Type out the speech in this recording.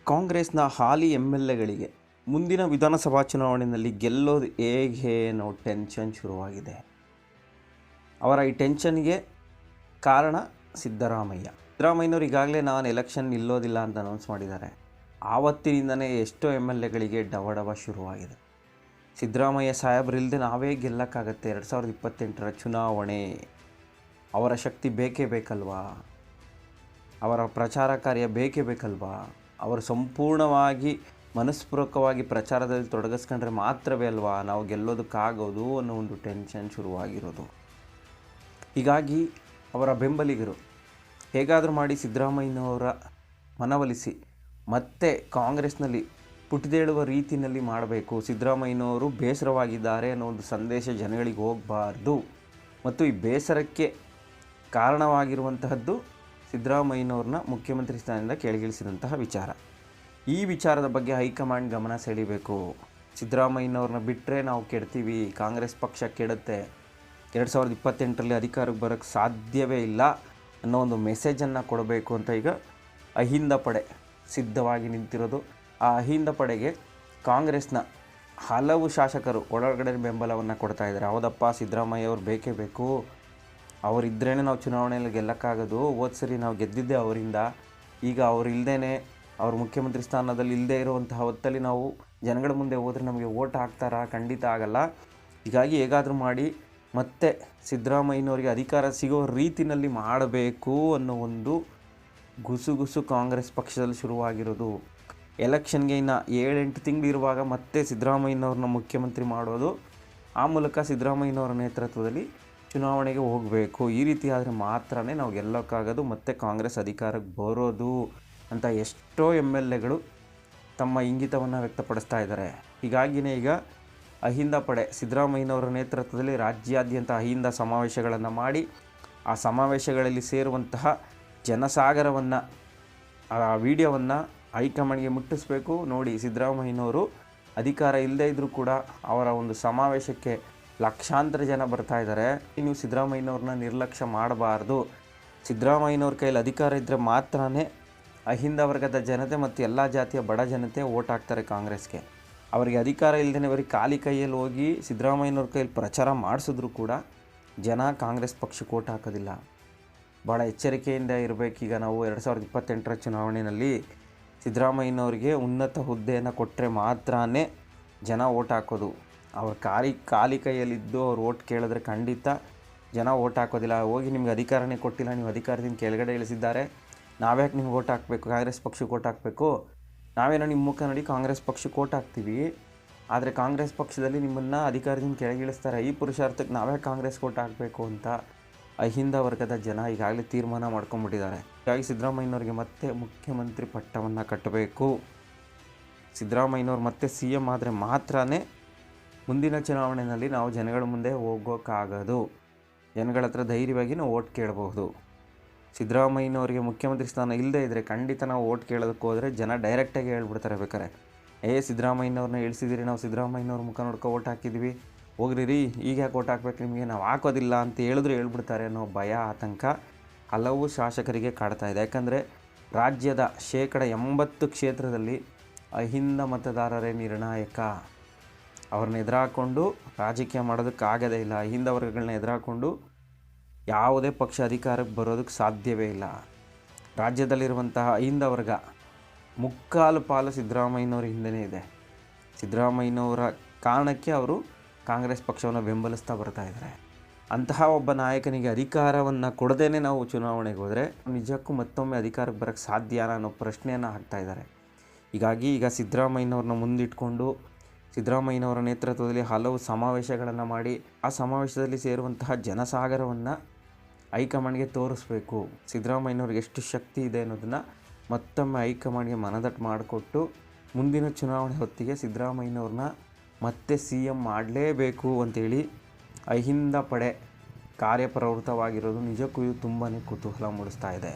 ಕಾಂಗ್ರೆಸ್ನ ಹಾಲಿ MLAಗಳಿಗೆ ಮುಂದಿನ ವಿಧಾನಸಭಾ ಚುನಾವಣೆಯಲ್ಲಿ ಗೆಲ್ಲೋದು ಹೇಗೆ ಅನ್ನೋ ಟೆನ್ಷನ್ ಶುರುವಾಗಿದೆ. ಅವರ ಈ ಟೆನ್ಷನ್ಗೆ ಕಾರಣ ಸಿದ್ದರಾಮಯ್ಯನವರು ಈಗಾಗಲೇ ನಾನು ಎಲೆಕ್ಷನ್ ನಿಲ್ಲೋದಿಲ್ಲ ಅಂತ ಅನೌನ್ಸ್ ಮಾಡಿದ್ದಾರೆ. ಆವತ್ತಿನಿಂದನೇ ಎಷ್ಟೋ MLAಗಳಿಗೆ ಡವಡವ ಶುರುವಾಗಿದೆ. ಸಿದ್ದರಾಮಯ್ಯ ಸಾಹೇಬ್ರಿಲ್ಲದೆ ನಾವೇ ಗೆಲ್ಲಕ್ಕಾಗತ್ತೆ, 2028ರ ಚುನಾವಣೆ, ಅವರ ಶಕ್ತಿ ಬೇಕೇ ಬೇಕಲ್ವಾ, ಅವರ ಪ್ರಚಾರ ಕಾರ್ಯ ಬೇಕೇ ಬೇಕಲ್ವಾ, ಅವರು ಸಂಪೂರ್ಣವಾಗಿ ಮನಸ್ಪೂರ್ವಕವಾಗಿ ಪ್ರಚಾರದಲ್ಲಿ ತೊಡಗಿಸ್ಕೊಂಡ್ರೆ ಮಾತ್ರವೇ ಅಲ್ವಾ ನಾವು ಗೆಲ್ಲೋದಕ್ಕಾಗೋದು ಅನ್ನೋ ಒಂದು ಟೆನ್ಷನ್ ಶುರುವಾಗಿರೋದು. ಹೀಗಾಗಿ ಅವರ ಬೆಂಬಲಿಗರು ಹೇಗಾದರೂ ಮಾಡಿ ಸಿದ್ದರಾಮಯ್ಯನವರ ಮನವೊಲಿಸಿ ಮತ್ತೆ ಕಾಂಗ್ರೆಸ್ನಲ್ಲಿ ಪುಟಿದೇಳುವ ರೀತಿಯಲ್ಲಿ ಮಾಡಬೇಕು, ಸಿದ್ದರಾಮಯ್ಯನವರು ಬೇಸರವಾಗಿದ್ದಾರೆ ಅನ್ನೋ ಒಂದು ಸಂದೇಶ ಜನಗಳಿಗೆ ಹೋಗಬಾರ್ದು, ಮತ್ತು ಈ ಬೇಸರಕ್ಕೆ ಕಾರಣವಾಗಿರುವಂತಹದ್ದು ಸಿದ್ದರಾಮಯ್ಯನವ್ರನ್ನ ಮುಖ್ಯಮಂತ್ರಿ ಸ್ಥಾನದಿಂದ ಕೆಳಗಿಳಿಸಿದಂತಹ ವಿಚಾರ. ಈ ವಿಚಾರದ ಬಗ್ಗೆ ಹೈಕಮಾಂಡ್ ಗಮನ ಸೆಳೀಬೇಕು. ಸಿದ್ದರಾಮಯ್ಯನವ್ರನ್ನ ಬಿಟ್ಟರೆ ನಾವು ಕೆಡ್ತೀವಿ, ಕಾಂಗ್ರೆಸ್ ಪಕ್ಷ ಕೆಡುತ್ತೆ, 2028ರಲ್ಲಿ ಅಧಿಕಾರಕ್ಕೆ ಬರೋಕ್ಕೆ ಸಾಧ್ಯವೇ ಇಲ್ಲ ಅನ್ನೋ ಒಂದು ಮೆಸೇಜನ್ನು ಕೊಡಬೇಕು ಅಂತ ಈಗ ಅಹಿಂದ ಪಡೆ ಸಿದ್ಧವಾಗಿ ನಿಂತಿರೋದು. ಆ ಅಹಿಂದ ಪಡೆಗೆ ಕಾಂಗ್ರೆಸ್ನ ಹಲವು ಶಾಸಕರು ಒಳಗಡೆ ಬೆಂಬಲವನ್ನು ಕೊಡ್ತಾ ಇದ್ದಾರೆ. ಹೌದಪ್ಪ, ಸಿದ್ದರಾಮಯ್ಯ ಅವರು ಬೇಕೇ ಬೇಕು, ಅವರಿದ್ರೇ ನಾವು ಚುನಾವಣೆಯಲ್ಲಿ ಗೆಲ್ಲಕ್ಕಾಗೋದು, ಹೋದ ಸರಿ ನಾವು ಗೆದ್ದಿದ್ದೆ ಅವರಿಂದ, ಈಗ ಅವ್ರು ಇಲ್ಲದೇ ಅವ್ರು ಮುಖ್ಯಮಂತ್ರಿ ಸ್ಥಾನದಲ್ಲಿ ಇಲ್ಲದೇ ಇರುವಂತಹ ಹೊತ್ತಲ್ಲಿ ನಾವು ಜನಗಳ ಮುಂದೆ ಹೋದರೆ ನಮಗೆ ಓಟ್ ಹಾಕ್ತಾರಾ? ಖಂಡಿತ ಆಗಲ್ಲ. ಹೀಗಾಗಿ ಹೇಗಾದರೂ ಮಾಡಿ ಮತ್ತೆ ಸಿದ್ದರಾಮಯ್ಯನವರಿಗೆ ಅಧಿಕಾರ ಸಿಗೋ ರೀತಿಯಲ್ಲಿ ಮಾಡಬೇಕು ಅನ್ನೋ ಒಂದು ಗುಸುಗುಸು ಕಾಂಗ್ರೆಸ್ ಪಕ್ಷದಲ್ಲಿ ಶುರುವಾಗಿರೋದು. ಎಲೆಕ್ಷನ್ಗೆ ಇನ್ನು 7-8 ತಿಂಗಳಿರುವಾಗ ಮತ್ತೆ ಸಿದ್ದರಾಮಯ್ಯನವ್ರನ್ನ ಮುಖ್ಯಮಂತ್ರಿ ಮಾಡೋದು, ಆ ಮೂಲಕ ಸಿದ್ದರಾಮಯ್ಯನವರ ನೇತೃತ್ವದಲ್ಲಿ ಚುನಾವಣೆಗೆ ಹೋಗಬೇಕು. ಈ ರೀತಿ ಆದರೆ ಮಾತ್ರ ನಾವು ಗೆಲ್ಲೋಕ್ಕಾಗೋದು, ಮತ್ತು ಕಾಂಗ್ರೆಸ್ ಅಧಿಕಾರಕ್ಕೆ ಬರೋದು ಅಂತ ಎಷ್ಟೋ MLAಗಳು ತಮ್ಮ ಇಂಗಿತವನ್ನು ವ್ಯಕ್ತಪಡಿಸ್ತಾ ಇದ್ದಾರೆ. ಹೀಗಾಗಿಯೇ ಈಗ ಅಹಿಂದ ಪಡೆ ಸಿದ್ದರಾಮಯ್ಯನವರ ನೇತೃತ್ವದಲ್ಲಿ ರಾಜ್ಯಾದ್ಯಂತ ಅಹಿಂದ ಸಮಾವೇಶಗಳನ್ನು ಮಾಡಿ ಆ ಸಮಾವೇಶಗಳಲ್ಲಿ ಸೇರುವಂತಹ ಜನಸಾಗರವನ್ನು, ಆ ವಿಡಿಯೋವನ್ನು ಹೈಕಮಾಂಡ್ಗೆ ಮುಟ್ಟಿಸ್ಬೇಕು. ನೋಡಿ, ಸಿದ್ದರಾಮಯ್ಯನವರು ಅಧಿಕಾರ ಇಲ್ಲದೇ ಇದ್ದರೂ ಕೂಡ ಅವರ ಒಂದು ಸಮಾವೇಶಕ್ಕೆ ಲಕ್ಷಾಂತರ ಜನ ಬರ್ತಾ ಇದ್ದಾರೆ. ನೀವು ಸಿದ್ದರಾಮಯ್ಯನವ್ರನ್ನ ನಿರ್ಲಕ್ಷ್ಯ ಮಾಡಬಾರ್ದು. ಸಿದ್ದರಾಮಯ್ಯನವ್ರ ಕೈಯಲ್ಲಿ ಅಧಿಕಾರ ಇದ್ದರೆ ಮಾತ್ರನೇ ಅಹಿಂದ ವರ್ಗದ ಜನತೆ ಮತ್ತು ಎಲ್ಲ ಜಾತಿಯ ಬಡ ಜನತೆ ಓಟ್ ಹಾಕ್ತಾರೆ ಕಾಂಗ್ರೆಸ್ಗೆ. ಅವರಿಗೆ ಅಧಿಕಾರ ಇಲ್ಲದೇ ಅವರಿಗೆ ಖಾಲಿ ಕೈಯಲ್ಲಿ ಹೋಗಿ ಸಿದ್ದರಾಮಯ್ಯನವ್ರ ಕೈಯಲ್ಲಿ ಪ್ರಚಾರ ಮಾಡಿಸಿದ್ರು ಕೂಡ ಜನ ಕಾಂಗ್ರೆಸ್ ಪಕ್ಷಕ್ಕೆ ಓಟ್ ಹಾಕೋದಿಲ್ಲ. ಭಾಳ ಎಚ್ಚರಿಕೆಯಿಂದ ಇರಬೇಕೀಗ ನಾವು. 2028ರ ಚುನಾವಣೆಯಲ್ಲಿ ಸಿದ್ದರಾಮಯ್ಯನವ್ರಿಗೆ ಉನ್ನತ ಹುದ್ದೆಯನ್ನು ಕೊಟ್ಟರೆ ಮಾತ್ರನೇ ಜನ ಓಟ್ ಹಾಕೋದು. ಅವ್ರ ಖಾಲಿ ಕೈಯಲ್ಲಿದ್ದು ಅವ್ರು ಓಟ್ ಕೇಳಿದ್ರೆ ಖಂಡಿತ ಜನ ಓಟ್ ಹಾಕೋದಿಲ್ಲ. ಹೋಗಿ ನಿಮ್ಗೆ ಅಧಿಕಾರನೇ ಕೊಟ್ಟಿಲ್ಲ, ನೀವು ಅಧಿಕಾರದಿಂದ ಕೆಳಗಡೆ ಇಳಿಸಿದ್ದಾರೆ, ನಾವ್ಯಾಕೆ ನಿಮ್ಗೆ ಓಟ್ ಹಾಕಬೇಕು, ಕಾಂಗ್ರೆಸ್ ಪಕ್ಷಕ್ಕೆ ಓಟ್ ಹಾಕಬೇಕು, ನಾವೇನೋ ನಿಮ್ಮ ಮುಖ ನೋಡಿ ಕಾಂಗ್ರೆಸ್ ಪಕ್ಷಕ್ಕೆ ಓಟ್ ಹಾಕ್ತೀವಿ, ಆದರೆ ಕಾಂಗ್ರೆಸ್ ಪಕ್ಷದಲ್ಲಿ ನಿಮ್ಮನ್ನು ಅಧಿಕಾರದಿಂದ ಕೆಳಗಿಳಿಸ್ತಾರೆ, ಈ ಪುರುಷಾರ್ಥಕ್ಕೆ ನಾವೇ ಕಾಂಗ್ರೆಸ್ಗೆ ಓಟ್ ಹಾಕಬೇಕು ಅಂತ ಅಹಿಂದ ವರ್ಗದ ಜನ ಈಗಾಗಲೇ ತೀರ್ಮಾನ ಮಾಡ್ಕೊಂಡ್ಬಿಟ್ಟಿದ್ದಾರೆ. ಹೀಗಾಗಿ ಸಿದ್ದರಾಮಯ್ಯನವ್ರಿಗೆ ಮತ್ತೆ ಮುಖ್ಯಮಂತ್ರಿ ಪಟ್ಟವನ್ನು ಕಟ್ಟಬೇಕು. ಸಿದ್ದರಾಮಯ್ಯನವ್ರು ಮತ್ತೆ CM ಆದರೆ ಮಾತ್ರನೇ ಮುಂದಿನ ಚುನಾವಣೆಯಲ್ಲಿ ನಾವು ಜನಗಳ ಮುಂದೆ ಹೋಗೋಕ್ಕಾಗೋದು, ಜನಗಳ ಹತ್ರ ಧೈರ್ಯವಾಗಿ ನಾವು ಓಟ್ ಕೇಳಬಹುದು. ಸಿದ್ದರಾಮಯ್ಯನವರಿಗೆ ಮುಖ್ಯಮಂತ್ರಿ ಸ್ಥಾನ ಇಲ್ಲದೇ ಇದ್ದರೆ ಖಂಡಿತ ನಾವು ಓಟ್ ಕೇಳೋದಕ್ಕೆ ಹೋದರೆ ಜನ ಡೈರೆಕ್ಟಾಗಿ ಹೇಳ್ಬಿಡ್ತಾರೆ. ಬೇಕಾರೆ ಸಿದ್ದರಾಮಯ್ಯನವ್ರನ್ನ ಇಳಿಸಿದಿರಿ, ನಾವು ಸಿದ್ದರಾಮಯ್ಯನವ್ರ ಮುಖ ನೋಡ್ಕೊ ಓಟ್ ಹಾಕಿದ್ವಿ, ಹೋಗ್ರಿ ಈಗ ಯಾಕೆ ಓಟ್ ಹಾಕ್ಬೇಕು ನಿಮಗೆ, ನಾವು ಹಾಕೋದಿಲ್ಲ ಅಂತ ಹೇಳ್ಬಿಡ್ತಾರೆ ಅನ್ನೋ ಭಯ, ಆತಂಕ ಹಲವು ಶಾಸಕರಿಗೆ ಕಾಡ್ತಾ ಇದೆ. ಯಾಕಂದರೆ ರಾಜ್ಯದ 80% ಕ್ಷೇತ್ರದಲ್ಲಿ ಅಹಿಂದ ಮತದಾರರೇ ನಿರ್ಣಾಯಕ. ಅವ್ರನ್ನ ಎದುರಾಕೊಂಡು ರಾಜಕೀಯ ಮಾಡೋದಕ್ಕಾಗೋದೇ ಇಲ್ಲ. ಅಹಿಂದ ವರ್ಗಗಳನ್ನ ಎದುರಾಕೊಂಡು ಯಾವುದೇ ಪಕ್ಷ ಅಧಿಕಾರಕ್ಕೆ ಬರೋದಕ್ಕೆ ಸಾಧ್ಯವೇ ಇಲ್ಲ. ರಾಜ್ಯದಲ್ಲಿರುವಂತಹ ಅಹಿಂದ ವರ್ಗ ಮುಕ್ಕಾಲು ಪಾಲು ಸಿದ್ದರಾಮಯ್ಯನವ್ರ ಹಿಂದೆಯೇ ಇದೆ. ಸಿದ್ದರಾಮಯ್ಯನವರ ಕಾರಣಕ್ಕೆ ಅವರು ಕಾಂಗ್ರೆಸ್ ಪಕ್ಷವನ್ನು ಬೆಂಬಲಿಸ್ತಾ ಬರ್ತಾ ಇದ್ದಾರೆ. ಅಂತಹ ಒಬ್ಬ ನಾಯಕನಿಗೆ ಅಧಿಕಾರವನ್ನು ಕೊಡದೇ ನಾವು ಚುನಾವಣೆಗೆ ಹೋದರೆ ನಿಜಕ್ಕೂ ಮತ್ತೊಮ್ಮೆ ಅಧಿಕಾರಕ್ಕೆ ಬರೋಕ್ಕೆ ಸಾಧ್ಯ ಅನ್ನೋ ಪ್ರಶ್ನೆಯನ್ನು ಹಾಕ್ತಾ ಇದ್ದಾರೆ. ಹೀಗಾಗಿ ಈಗ ಸಿದ್ದರಾಮಯ್ಯನವ್ರನ್ನ ಮುಂದಿಟ್ಕೊಂಡು ಸಿದ್ದರಾಮಯ್ಯನವರ ನೇತೃತ್ವದಲ್ಲಿ ಹಲವು ಸಮಾವೇಶಗಳನ್ನು ಮಾಡಿ ಆ ಸಮಾವೇಶದಲ್ಲಿ ಸೇರುವಂತಹ ಜನಸಾಗರವನ್ನು ಹೈಕಮಾಂಡ್ಗೆ ತೋರಿಸ್ಬೇಕು. ಸಿದ್ದರಾಮಯ್ಯನವ್ರಿಗೆ ಎಷ್ಟು ಶಕ್ತಿ ಇದೆ ಅನ್ನೋದನ್ನು ಮತ್ತೊಮ್ಮೆ ಹೈಕಮಾಂಡ್ಗೆ ಮನದಟ್ಟು ಮಾಡಿಕೊಟ್ಟು ಮುಂದಿನ ಚುನಾವಣೆ ಹೊತ್ತಿಗೆ ಸಿದ್ದರಾಮಯ್ಯನವ್ರನ್ನ ಮತ್ತೆ CM ಮಾಡಲೇಬೇಕು ಅಂಥೇಳಿ ಅಹಿಂದ ಪಡೆ ಕಾರ್ಯಪ್ರವೃತ್ತವಾಗಿರೋದು ನಿಜಕ್ಕೂ ಇದು ತುಂಬಾ ಕುತೂಹಲ ಮೂಡಿಸ್ತಾ ಇದೆ.